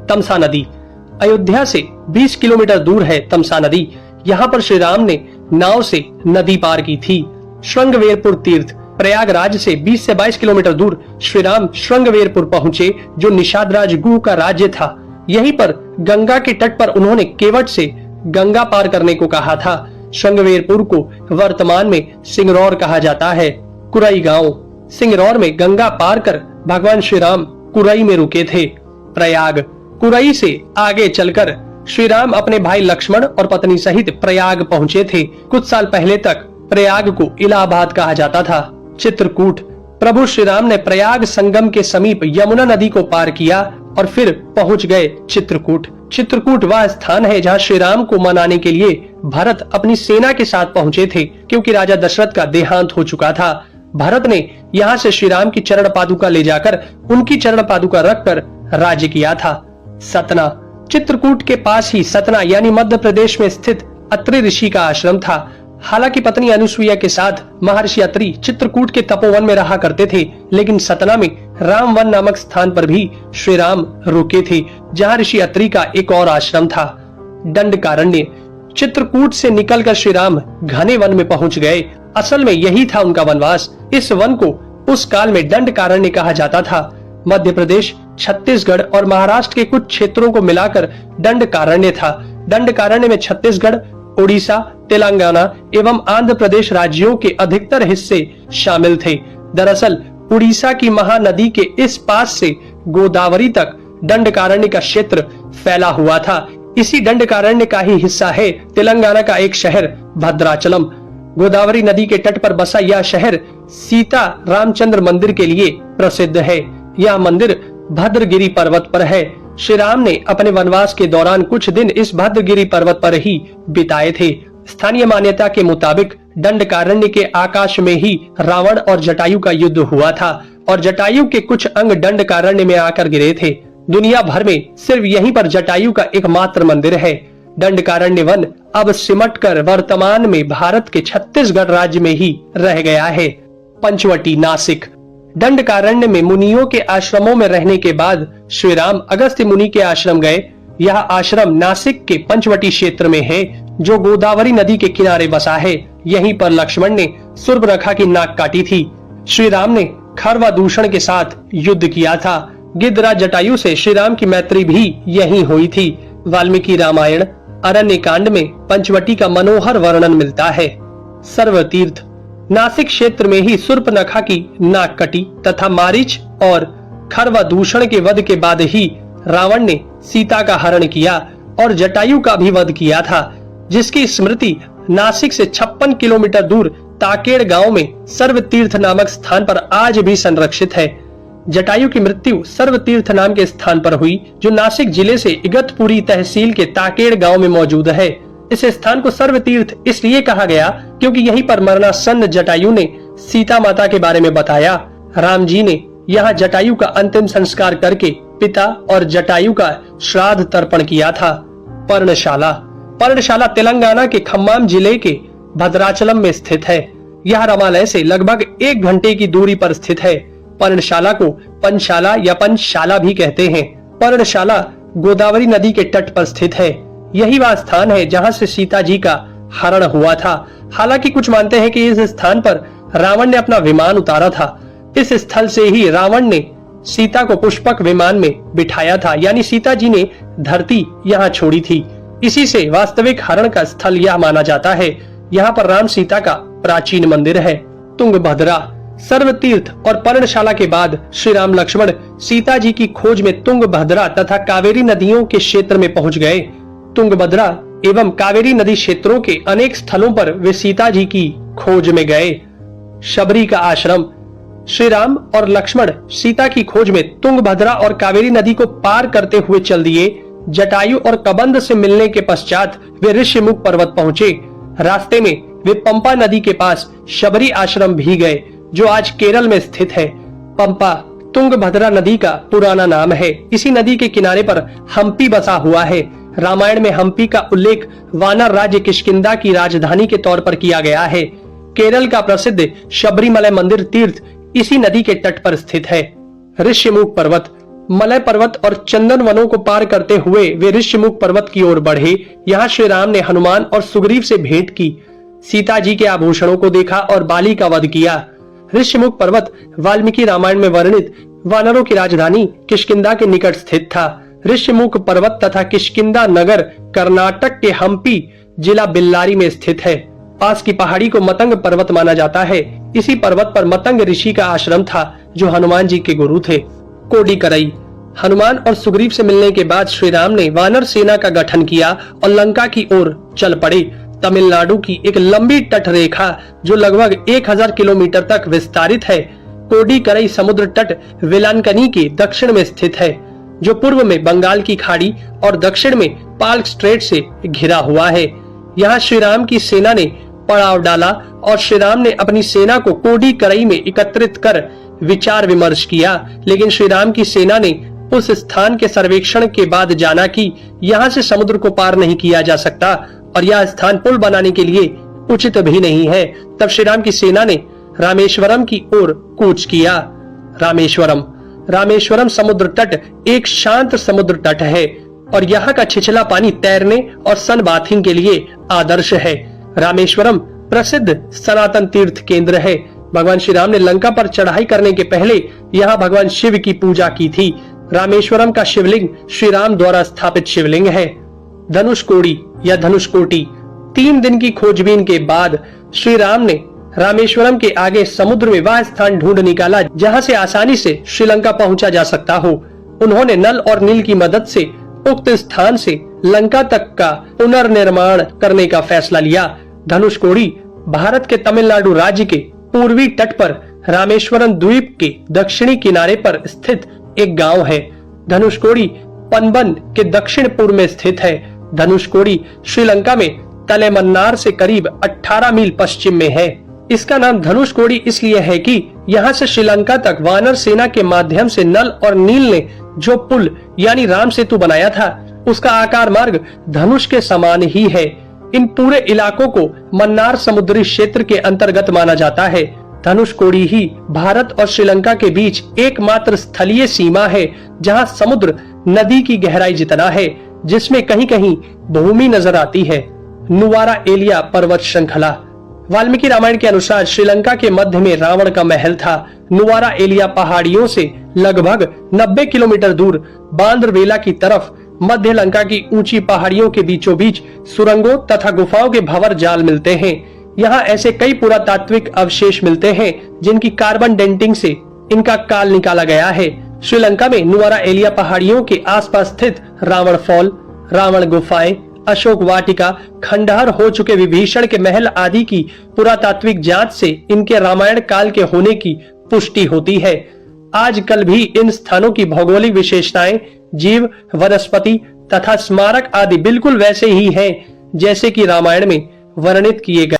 तमसा नदी। अयोध्या से 20 किलोमीटर दूर है तमसा नदी। यहाँ पर श्री राम ने नाव से नदी पार की थी। श्रृंगवेरपुर तीर्थ। प्रयागराज से 20 से 22 किलोमीटर दूर श्री राम श्रृंगवेरपुर पहुँचे, जो निषादराज गुह का राज्य था। यहीं पर गंगा के तट पर उन्होंने केवट से गंगा पार करने को कहा था। श्रृंगवेरपुर को वर्तमान में सिंगरौर कहा जाता है। कुरई गांव। सिंगरौर में गंगा पार कर भगवान श्री राम कुरई में रुके थे। प्रयाग। कुरई से आगे चलकर श्री राम अपने भाई लक्ष्मण और पत्नी सहित प्रयाग पहुँचे थे। कुछ साल पहले तक प्रयाग को इलाहाबाद कहा जाता था। चित्रकूट। प्रभु श्री राम ने प्रयाग संगम के समीप यमुना नदी को पार किया और फिर पहुंच गए चित्रकूट। चित्रकूट वह स्थान है जहां श्री राम को मनाने के लिए भरत अपनी सेना के साथ पहुंचे थे, क्योंकि राजा दशरथ का देहांत हो चुका था। भरत ने यहां से श्री राम की चरण पादुका ले जाकर उनकी चरण पादुका रखकर राज्य किया था। सतना। चित्रकूट के पास ही सतना यानी मध्य प्रदेश में स्थित अत्रि ऋषि का आश्रम था। हालांकि पत्नी अनुसुईया के साथ महर्षि अत्रि चित्रकूट के तपोवन में रहा करते थे, लेकिन सतना में रामवन नामक स्थान पर भी श्री राम रुके थे, जहां ऋषि अत्रि का एक और आश्रम था। दंडकारण्य। चित्रकूट से निकलकर श्री राम घने वन में पहुंच गए। असल में यही था उनका वनवास। इस वन को उस काल में दंडकारण्य कहा जाता था। मध्य प्रदेश, छत्तीसगढ़ और महाराष्ट्र के कुछ क्षेत्रों को मिलाकर दंडकारण्य था। दंडकारण्य में छत्तीसगढ़, उड़ीसा, तेलंगाना एवं आंध्र प्रदेश राज्यों के अधिकतर हिस्से शामिल थे। दरअसल उड़ीसा की महानदी के इस पास से गोदावरी तक दंडकारण्य का क्षेत्र फैला हुआ था। इसी दंडकारण्य का ही हिस्सा है तेलंगाना का एक शहर भद्राचलम। गोदावरी नदी के तट पर बसा यह शहर सीता रामचंद्र मंदिर के लिए प्रसिद्ध है। यह मंदिर भद्रगिरी पर्वत पर है। श्री राम ने अपने वनवास के दौरान कुछ दिन इस भद्रगिरी पर्वत पर ही बिताए थे। स्थानीय मान्यता के मुताबिक दंडकारण्य के आकाश में ही रावण और जटायु का युद्ध हुआ था और जटायु के कुछ अंग दंडकारण्य में आकर गिरे थे। दुनिया भर में सिर्फ यहीं पर जटायु का एकमात्र मंदिर है। दंडकारण्य वन अब सिमटकर वर्तमान में भारत के छत्तीसगढ़ राज्य में ही रह गया है। पंचवटी। नासिक। दंडकारण्य में मुनियों के आश्रमों में रहने के बाद श्री राम अगस्त्य मुनि के आश्रम गए। यह आश्रम नासिक के पंचवटी क्षेत्र में है, जो गोदावरी नदी के किनारे बसा है। यहीं पर लक्ष्मण ने सूर्पनखा की नाक काटी थी। श्री राम ने खरवादूषण के साथ युद्ध किया था। गिद्धराज जटायु से श्री राम की मैत्री भी यहीं हुई थी। वाल्मीकि रामायण अरण्य कांड में पंचवटी का मनोहर वर्णन मिलता है। सर्वतीर्थ। नासिक क्षेत्र में ही सूर्पनखा की नाक कटी तथा मारीच और खरवादूषण के वध के बाद ही रावण ने सीता का हरण किया और जटायु का भी वध किया था, जिसकी स्मृति नासिक से 56 किलोमीटर दूर ताकेड़ गांव में सर्वतीर्थ नामक स्थान पर आज भी संरक्षित है। जटायु की मृत्यु सर्वतीर्थ नाम के स्थान पर हुई, जो नासिक जिले से इगतपुरी तहसील के ताकेड़ गांव में मौजूद है। इस स्थान को सर्वतीर्थ इसलिए कहा गया क्योंकि यहीं पर मरणासन्न जटायु ने सीता माता के बारे में बताया। राम जी ने यहाँ जटायु का अंतिम संस्कार करके पिता और जटायु का श्राद्ध तर्पण किया था। पर्णशाला। पर्णशाला तेलंगाना के खम्माम जिले के भद्राचलम में स्थित है। यह रामालय से लगभग 1 घंटे की दूरी पर स्थित है। पर्णशाला को पंचशाला या पंचशाला भी कहते हैं। पर्णशाला गोदावरी नदी के तट पर स्थित है। यही वह स्थान है जहां से सीता जी का हरण हुआ था। हालांकि कुछ मानते हैं कि इस स्थान पर रावण ने अपना विमान उतारा था। इस स्थल से ही रावण ने सीता को पुष्पक विमान में बिठाया था, यानी सीता जी ने धरती यहाँ छोड़ी थी। इसी से वास्तविक हरण का स्थल यह माना जाता है। यहाँ पर राम सीता का प्राचीन मंदिर है। तुंगभद्रा। सर्वतीर्थ और पर्णशाला के बाद श्री राम लक्ष्मण सीता जी की खोज में तुंगभद्रा तथा कावेरी नदियों के क्षेत्र में पहुंच गए। तुंगभद्रा एवं कावेरी नदी क्षेत्रों के अनेक स्थलों पर वे सीता जी की खोज में गए। शबरी का आश्रम। श्री राम और लक्ष्मण सीता की खोज में तुंगभद्रा और कावेरी नदी को पार करते हुए चल दिए। जटायु और कबंध से मिलने के पश्चात वे ऋषिमुख पर्वत पहुंचे। रास्ते में वे पंपा नदी के पास शबरी आश्रम भी गए, जो आज केरल में स्थित है। पंपा तुंगभद्रा नदी का पुराना नाम है। इसी नदी के किनारे पर हम्पी बसा हुआ है। रामायण में हम्पी का उल्लेख वानर राज्य किष्किंधा की राजधानी के तौर पर किया गया है। केरल का प्रसिद्ध शबरीमलय मंदिर तीर्थ इसी नदी के तट पर स्थित है। ऋषिमुख पर्वत। मलय पर्वत और चंदन वनों को पार करते हुए वे ऋष्यमुख पर्वत की ओर बढ़े। यहाँ श्री राम ने हनुमान और सुग्रीव से भेंट की, सीता जी के आभूषणों को देखा और बाली का वध किया। ऋष्यमुख पर्वत वाल्मीकि रामायण में वर्णित वानरों की राजधानी किष्किंधा के निकट स्थित था। ऋष्यमुख पर्वत तथा किष्किंधा नगर कर्नाटक के हम्पी जिला बेल्लारी में स्थित है। पास की पहाड़ी को मतंग पर्वत माना जाता है। इसी पर्वत पर मतंग ऋषि का आश्रम था जो हनुमान जी के गुरु थे। कोडिकरई। हनुमान और सुग्रीव से मिलने के बाद श्री राम ने वानर सेना का गठन किया और लंका की ओर चल पड़े। तमिलनाडु की एक लंबी तट रेखा जो लगभग 1000 किलोमीटर तक विस्तारित है। कोडिकरई समुद्र तट वेलांकनी के दक्षिण में स्थित है, जो पूर्व में बंगाल की खाड़ी और दक्षिण में पाल्क स्ट्रेट से घिरा हुआ है। यहाँ श्री राम की सेना ने पड़ाव डाला और श्री राम ने अपनी सेना को कोडिकरई में एकत्रित कर विचार विमर्श किया, लेकिन श्री राम की सेना ने उस स्थान के सर्वेक्षण के बाद जाना कि यहाँ से समुद्र को पार नहीं किया जा सकता और यह स्थान पुल बनाने के लिए उचित भी नहीं है। तब श्री राम की सेना ने रामेश्वरम की ओर कूच किया। रामेश्वरम समुद्र तट एक शांत समुद्र तट है और यहाँ का छिछला पानी तैरने और सन बाथिंग के लिए आदर्श है। रामेश्वरम प्रसिद्ध सनातन तीर्थ केंद्र है। भगवान श्री राम ने लंका पर चढ़ाई करने के पहले यहाँ भगवान शिव की पूजा की थी। रामेश्वरम का शिवलिंग श्री राम द्वारा स्थापित शिवलिंग है। धनुषकोडी या धनुषकोटी। 3 दिन की खोजबीन के बाद श्री राम ने रामेश्वरम के आगे समुद्र में वह स्थान ढूंढ निकाला जहाँ से आसानी से श्रीलंका पहुंचा जा सकता हो। उन्होंने नल और नील की मदद से उक्त स्थान से लंका तक का पुनर्निर्माण करने का फैसला लिया। धनुषकोडी भारत के तमिलनाडु राज्य के पूर्वी तट पर रामेश्वरम द्वीप के दक्षिणी किनारे पर स्थित एक गांव है। धनुषकोडी पनबन के दक्षिण पूर्व में स्थित है। धनुषकोडी श्रीलंका में तलेमन्नार से करीब 18 मील पश्चिम में है। इसका नाम धनुषकोडी इसलिए है कि यहाँ से श्रीलंका तक वानर सेना के माध्यम से नल और नील ने जो पुल यानी राम सेतु बनाया था, उसका आकार मार्ग धनुष के समान ही है। इन पूरे इलाकों को मन्नार समुद्री क्षेत्र के अंतर्गत माना जाता है। धनुषकोडी ही भारत और श्रीलंका के बीच एकमात्र स्थलीय सीमा है जहां समुद्र नदी की गहराई जितना है, जिसमें कहीं कहीं भूमि नजर आती है। नुवारा एलिया पर्वत श्रृंखला। वाल्मीकि रामायण के अनुसार श्रीलंका के मध्य में रावण का महल था। नुवारा एलिया पहाड़ियों से लगभग 90 किलोमीटर दूर बांद्रवेला की तरफ मध्य लंका की ऊंची पहाड़ियों के बीचों बीच सुरंगों तथा गुफाओं के भंवर जाल मिलते हैं। यहाँ ऐसे कई पुरातात्विक अवशेष मिलते हैं जिनकी कार्बन डेंटिंग से इनका काल निकाला गया है। श्रीलंका में नुवारा एलिया पहाड़ियों के आसपास स्थित रावण फॉल, रावण गुफाएं, अशोक वाटिका, खंडहर हो चुके विभीषण के महल आदि की पुरातात्विक जांच से इनके रामायण काल के होने की पुष्टि होती है। आजकल भी इन स्थानों की भौगोलिक विशेषताएं, जीव, वनस्पति तथा स्मारक आदि बिल्कुल वैसे ही हैं जैसे कि रामायण में वर्णित किए गए।